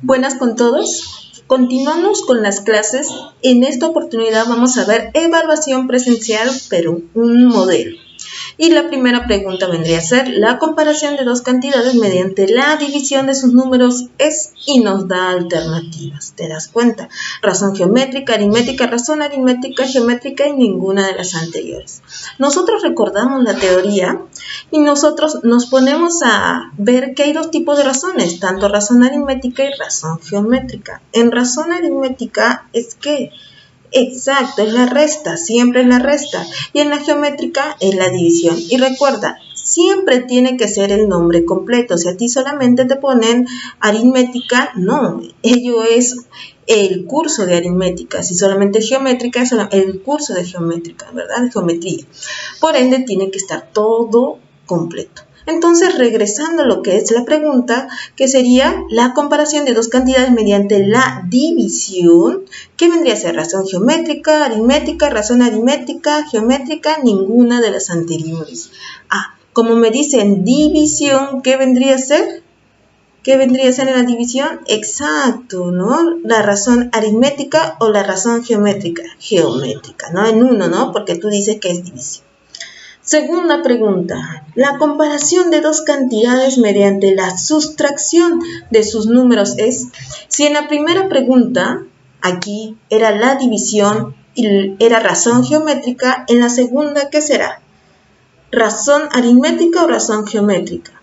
Buenas con todos. Continuamos con las clases. En esta oportunidad vamos a ver evaluación presencial, pero un modelo. Y la primera pregunta vendría a ser la comparación de dos cantidades mediante la división de sus números es y nos da alternativas. ¿Te das cuenta? Razón geométrica, aritmética, razón aritmética, geométrica y ninguna de las anteriores. Nosotros recordamos la teoría y nosotros nos ponemos a ver que hay dos tipos de razones, tanto razón aritmética y razón geométrica. En razón aritmética es que exacto, es la resta, siempre es la resta. Y en la geométrica es la división. Y recuerda, siempre tiene que ser el nombre completo. Si a ti solamente te ponen aritmética, no. Ello es el curso de aritmética. Si solamente es geométrica, es el curso de geométrica, ¿verdad? De geometría. Por ende, tiene que estar todo completo. Entonces, regresando a lo que es la pregunta, que sería la comparación de dos cantidades mediante la división, ¿qué vendría a ser? Razón geométrica, aritmética, razón aritmética, geométrica, ninguna de las anteriores. Como me dicen división, ¿qué vendría a ser? ¿Qué vendría a ser en la división? Exacto, ¿no? La razón aritmética o la razón geométrica. Geométrica, ¿no? En uno, ¿no? Porque tú dices que es división. Segunda pregunta, la comparación de dos cantidades mediante la sustracción de sus números es, si en la primera pregunta, aquí era la división y era razón geométrica, en la segunda, ¿qué será? ¿Razón aritmética o razón geométrica?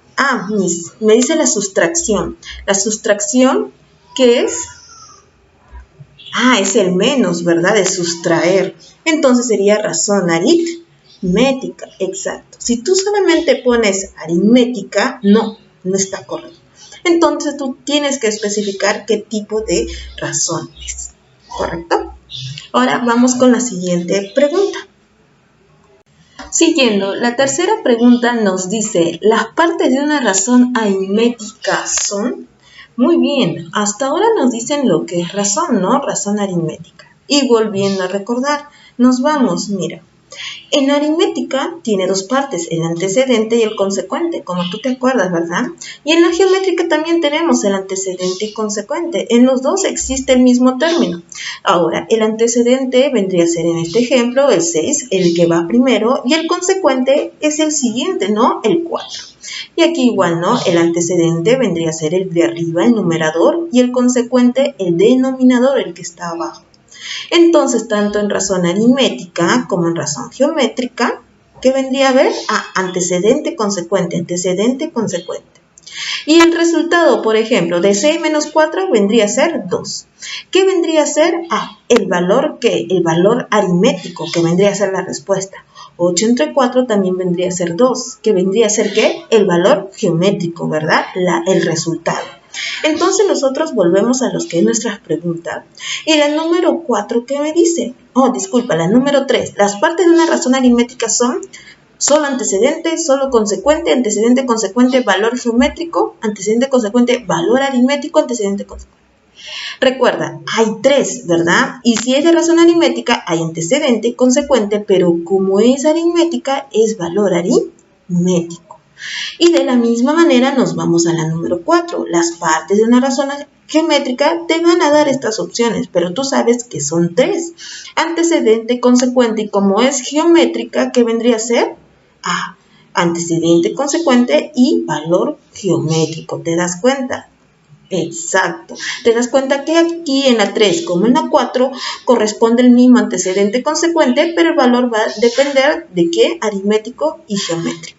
Me dice la sustracción. La sustracción, ¿qué es? Es el menos, ¿verdad? De sustraer. Entonces sería razón aritmética. Exacto. Si tú solamente pones aritmética, no está correcto. Entonces tú tienes que especificar qué tipo de razón es, ¿correcto? Ahora vamos con la siguiente pregunta. Siguiendo, la tercera pregunta nos dice, ¿las partes de una razón aritmética son? Muy bien, hasta ahora nos dicen lo que es razón, ¿no? Razón aritmética. Y volviendo a recordar, nos vamos, mira. En la aritmética tiene dos partes, el antecedente y el consecuente, como tú te acuerdas, ¿verdad? Y en la geométrica también tenemos el antecedente y consecuente. En los dos existe el mismo término. Ahora, el antecedente vendría a ser en este ejemplo el 6, el que va primero, y el consecuente es el siguiente, ¿no? El 4. Y aquí igual, ¿no? El antecedente vendría a ser el de arriba, el numerador, y el consecuente, el denominador, el que está abajo. Entonces, tanto en razón aritmética como en razón geométrica, ¿qué vendría a ver? Antecedente, consecuente, antecedente, consecuente. Y el resultado, por ejemplo, de 6 menos 4 vendría a ser 2. ¿Qué vendría a ser? El valor ¿qué? El valor aritmético, que vendría a ser la respuesta. 8 entre 4 también vendría a ser 2. ¿Qué vendría a ser qué? El valor geométrico, ¿verdad? El resultado. Entonces nosotros volvemos a los que es nuestras preguntas. Y la número 4, ¿qué me dice? La número 3. Las partes de una razón aritmética son solo antecedente, solo consecuente, antecedente, consecuente, valor geométrico, antecedente, consecuente, valor aritmético, antecedente, consecuente. Recuerda, hay 3, ¿verdad? Y si es de razón aritmética, hay antecedente, consecuente, pero como es aritmética, es valor aritmético. Y de la misma manera nos vamos a la número 4. Las partes de una razón geométrica te van a dar estas opciones, pero tú sabes que son 3. Antecedente, consecuente, y como es geométrica, ¿qué vendría a ser? Antecedente, consecuente y valor geométrico. ¿Te das cuenta? Exacto. ¿Te das cuenta que aquí en la 3 como en la 4 corresponde el mismo antecedente consecuente, pero el valor va a depender de qué? Aritmético y geométrico.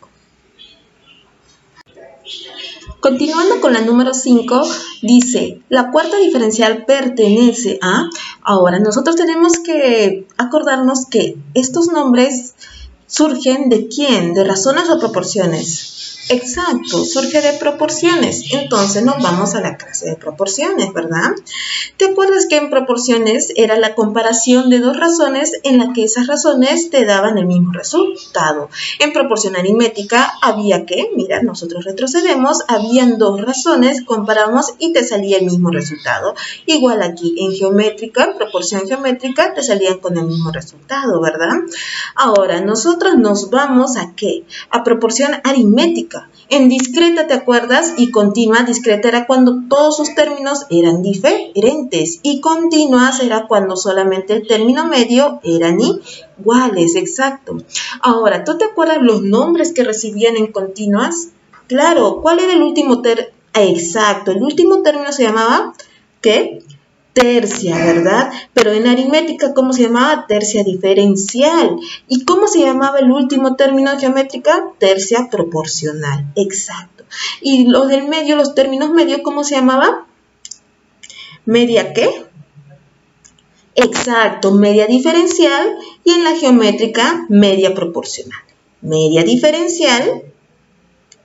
Continuando con la número 5, dice, la cuarta diferencial pertenece a... Ahora, nosotros tenemos que acordarnos que estos nombres surgen ¿de quién? ¿De razones o proporciones? Exacto, surge de proporciones. Entonces nos vamos a la clase de proporciones, ¿verdad? ¿Te acuerdas que en proporciones era la comparación de dos razones en la que esas razones te daban el mismo resultado? En proporción aritmética había que, mira, nosotros retrocedemos, habían dos razones, comparamos y te salía el mismo resultado. Igual aquí en geométrica, en proporción geométrica, te salían con el mismo resultado, ¿verdad? Ahora, nosotros nos vamos a ¿qué? A proporción aritmética. aritmética. En discreta, ¿te acuerdas? Y continua, discreta era cuando todos sus términos eran diferentes. Y continua era cuando solamente el término medio eran iguales, exacto. Ahora, ¿tú te acuerdas los nombres que recibían en continuas? Claro, ¿cuál era el último término? Exacto, el último término se llamaba, ¿qué? Tercia, ¿verdad? Pero en aritmética, ¿cómo se llamaba? Tercia diferencial. ¿Y cómo se llamaba el último término geométrica? Tercia proporcional, exacto. ¿Y los del medio, los términos medios, cómo se llamaba? ¿Media qué? Exacto, media diferencial, y en la geométrica, media proporcional. Media diferencial,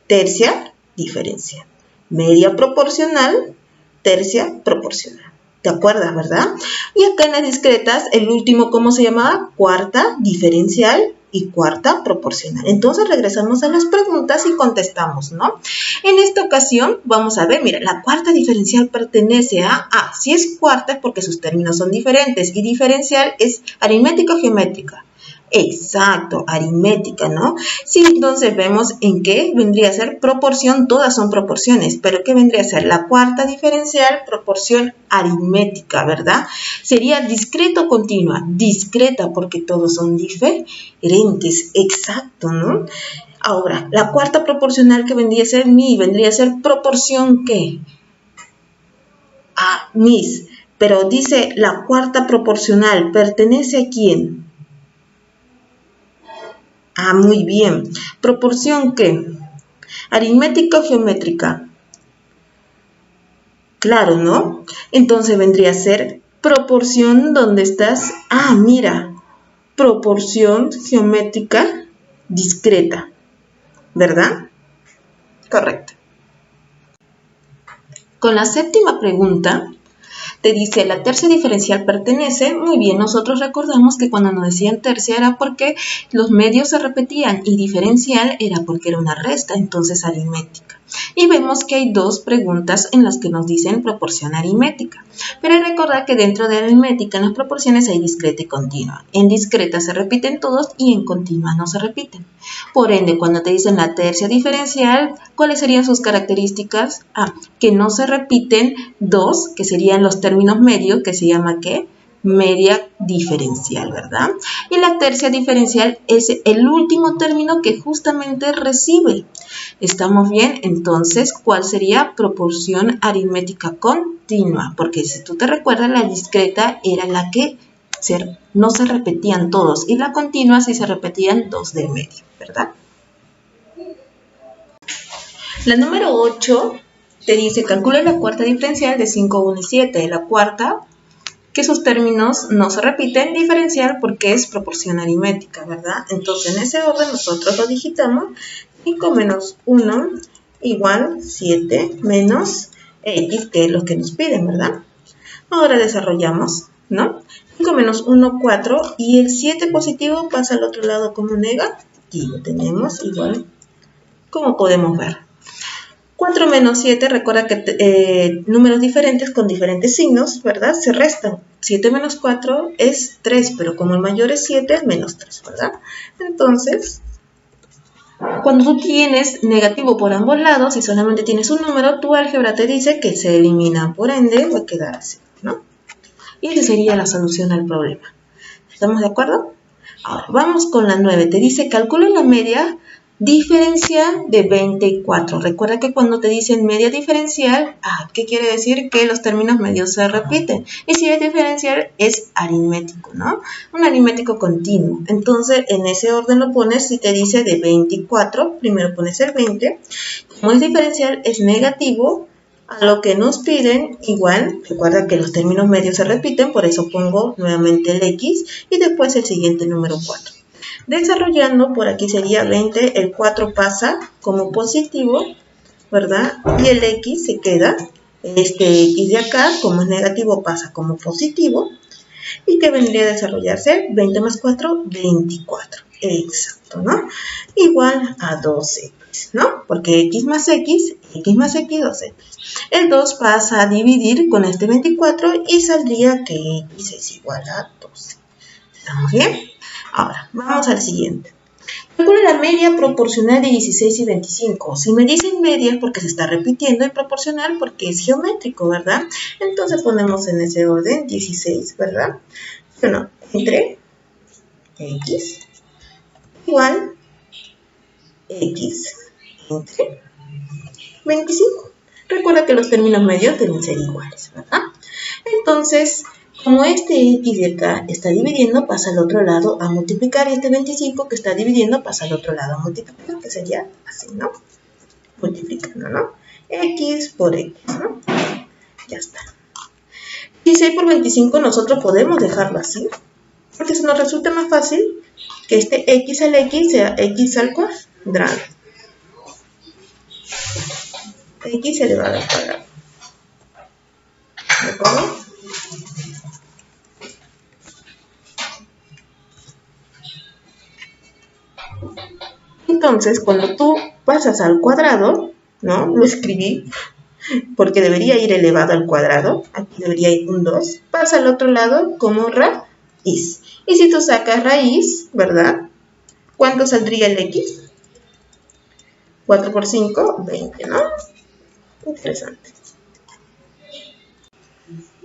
tercia diferencial. Media proporcional, tercia proporcional. ¿Te acuerdas, verdad? Y acá en las discretas, el último, ¿cómo se llamaba? Cuarta diferencial y cuarta proporcional. Entonces regresamos a las preguntas y contestamos, ¿no? En esta ocasión vamos a ver, mira, la cuarta diferencial pertenece a, si es cuarta es porque sus términos son diferentes, y diferencial es aritmética o geométrica. Exacto, aritmética, ¿no? Sí, entonces vemos en qué vendría a ser proporción, todas son proporciones, pero ¿qué vendría a ser? La cuarta diferencial, proporción aritmética, ¿verdad? Sería discreta o continua, discreta porque todos son diferentes, exacto, ¿no? Ahora, la cuarta proporcional que vendría a ser vendría a ser proporción ¿qué? Mis, pero dice la cuarta proporcional, ¿pertenece a quién? Muy bien. ¿Proporción qué? ¿Aritmética o geométrica? Claro, ¿no? Entonces vendría a ser proporción donde estás. Mira. Proporción geométrica discreta. ¿Verdad? Correcto. Con la séptima pregunta, te dice, la tercia diferencial pertenece. Muy bien, nosotros recordamos que cuando nos decían tercia era porque los medios se repetían y diferencial era porque era una resta, entonces aritmética. Y vemos que hay dos preguntas en las que nos dicen proporción aritmética. Pero hay que recordar que dentro de aritmética en las proporciones hay discreta y continua. En discreta se repiten todos y en continua no se repiten. Por ende, cuando te dicen la tercia diferencial, ¿cuáles serían sus características? Que no se repiten dos, que serían los términos medios, que se llama ¿qué? Media diferencial, ¿verdad? Y la tercia diferencial es el último término que justamente recibe. ¿Estamos bien? Entonces, ¿cuál sería proporción aritmética continua? Porque si tú te recuerdas, la discreta era la que no se repetían todos y la continua sí se repetían dos del medio, ¿verdad? La número 8 te dice, calcula la cuarta diferencial de 5, 1 y 7. La cuarta, que sus términos no se repiten, diferencial porque es proporción aritmética, ¿verdad? Entonces, en ese orden nosotros lo digitamos. 5 menos 1 igual 7 menos X, que es lo que nos piden, ¿verdad? Ahora desarrollamos, ¿no? 5 menos 1, 4, y el 7 positivo pasa al otro lado como negativo. Tenemos igual, como podemos ver. 4 menos 7, recuerda que números diferentes con diferentes signos, ¿verdad? Se restan. 7 menos 4 es 3, pero como el mayor es 7, es menos 3, ¿verdad? Entonces, cuando tú tienes negativo por ambos lados y solamente tienes un número, tu álgebra te dice que se elimina, por ende va a quedar así, ¿no? Y esa sería la solución al problema. ¿Estamos de acuerdo? Ahora, vamos con la 9. Te dice, calcula la media diferencial de 24. Recuerda que cuando te dicen media diferencial, ¿qué quiere decir? Que los términos medios se repiten. Y si es diferencial, es aritmético, ¿no? Un aritmético continuo. Entonces, en ese orden lo pones. Si te dice de 24, primero pones el 20. Como es diferencial, es negativo. A lo que nos piden, igual, recuerda que los términos medios se repiten, por eso pongo nuevamente el X y después el siguiente número 4. Desarrollando, por aquí sería 20, el 4 pasa como positivo, ¿verdad? Y el X se queda, este X de acá, como es negativo, pasa como positivo. ¿Y qué vendría a desarrollarse? 20 más 4, 24. Exacto, ¿no? Igual a 2X, ¿no? Porque X más X, 2X. El 2 pasa a dividir con este 24 y saldría que X es igual a 12. ¿Estamos bien? Ahora, vamos al siguiente. Calcula la media proporcional de 16 y 25. Si me dicen media es porque se está repitiendo y proporcional porque es geométrico, ¿verdad? Entonces ponemos en ese orden 16, ¿verdad? Bueno, entre x igual x entre 25. Recuerda que los términos medios deben ser iguales, ¿verdad? Entonces, como este x de acá está dividiendo, pasa al otro lado a multiplicar, y este 25 que está dividiendo pasa al otro lado a multiplicar, que sería así, ¿no? Multiplicando, ¿no? X por x, ¿no? Ya está. 16 por 25 nosotros podemos dejarlo así, porque se nos resulta más fácil que este x al x sea x al cuadrado. X elevado al cuadrado. ¿De acuerdo? Entonces, cuando tú pasas al cuadrado, ¿no? Lo escribí porque debería ir elevado al cuadrado. Aquí debería ir un 2. Pasa al otro lado como raíz. Y si tú sacas raíz, ¿verdad? ¿Cuánto saldría el x? 4 por 5, 20, ¿no? Interesante.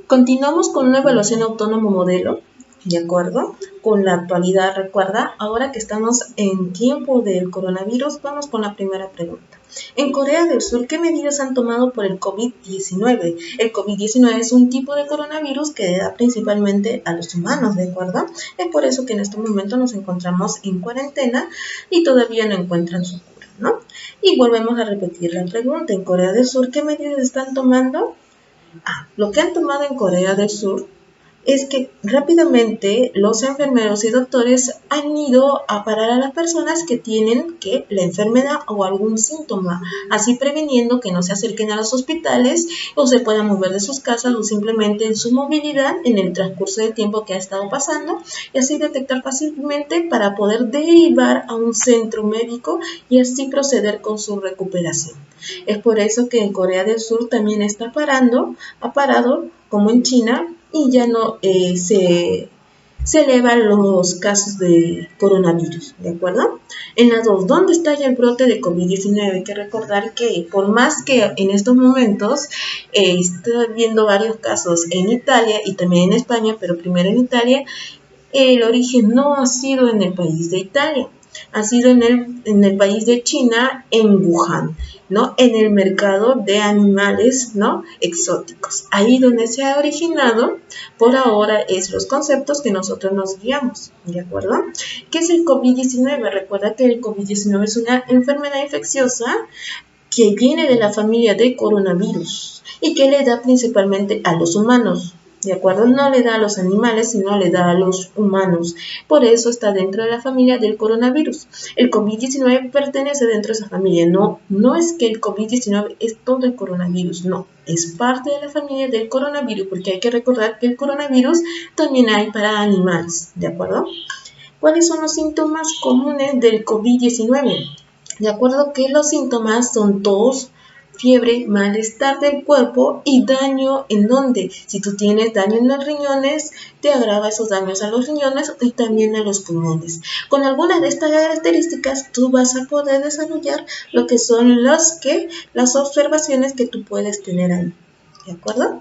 Continuamos con una evaluación autónomo modelo, ¿de acuerdo? Con la actualidad, recuerda, ahora que estamos en tiempo del coronavirus, vamos con la primera pregunta. En Corea del Sur, ¿qué medidas han tomado por el COVID-19? El COVID-19 es un tipo de coronavirus que da principalmente a los humanos, ¿de acuerdo? Es por eso que en este momento nos encontramos en cuarentena y todavía no encuentran su cura, ¿no? Y volvemos a repetir la pregunta. En Corea del Sur, ¿qué medidas están tomando? Lo que han tomado en Corea del Sur es que rápidamente los enfermeros y doctores han ido a parar a las personas que tienen la enfermedad o algún síntoma, así preveniendo que no se acerquen a los hospitales o se puedan mover de sus casas o simplemente en su movilidad en el transcurso del tiempo que ha estado pasando, y así detectar fácilmente para poder derivar a un centro médico y así proceder con su recuperación. Es por eso que en Corea del Sur también ha parado, como en China, y ya no se elevan los casos de coronavirus, ¿de acuerdo? En la 2, ¿dónde está ya el brote de COVID-19? Hay que recordar que por más que en estos momentos está viendo varios casos en Italia y también en España, pero primero en Italia, el origen no ha sido en el país de Italia, ha sido en el país de China, en Wuhan, ¿no? En el mercado de animales, ¿no? Exóticos. Ahí donde se ha originado, por ahora, es los conceptos que nosotros nos guiamos, ¿de acuerdo? ¿Qué es el COVID-19? Recuerda que el COVID-19 es una enfermedad infecciosa que viene de la familia de coronavirus y que le da principalmente a los humanos. ¿De acuerdo? No le da a los animales, sino le da a los humanos. Por eso está dentro de la familia del coronavirus. El COVID-19 pertenece dentro de esa familia. No es que el COVID-19 es todo el coronavirus, no. Es parte de la familia del coronavirus, porque hay que recordar que el coronavirus también hay para animales. ¿De acuerdo? ¿Cuáles son los síntomas comunes del COVID-19? De acuerdo que los síntomas son tos, fiebre, malestar del cuerpo y daño en donde, si tú tienes daño en los riñones, te agrava esos daños a los riñones y también a los pulmones. Con algunas de estas características, tú vas a poder desarrollar lo que son las observaciones que tú puedes tener ahí. ¿De acuerdo?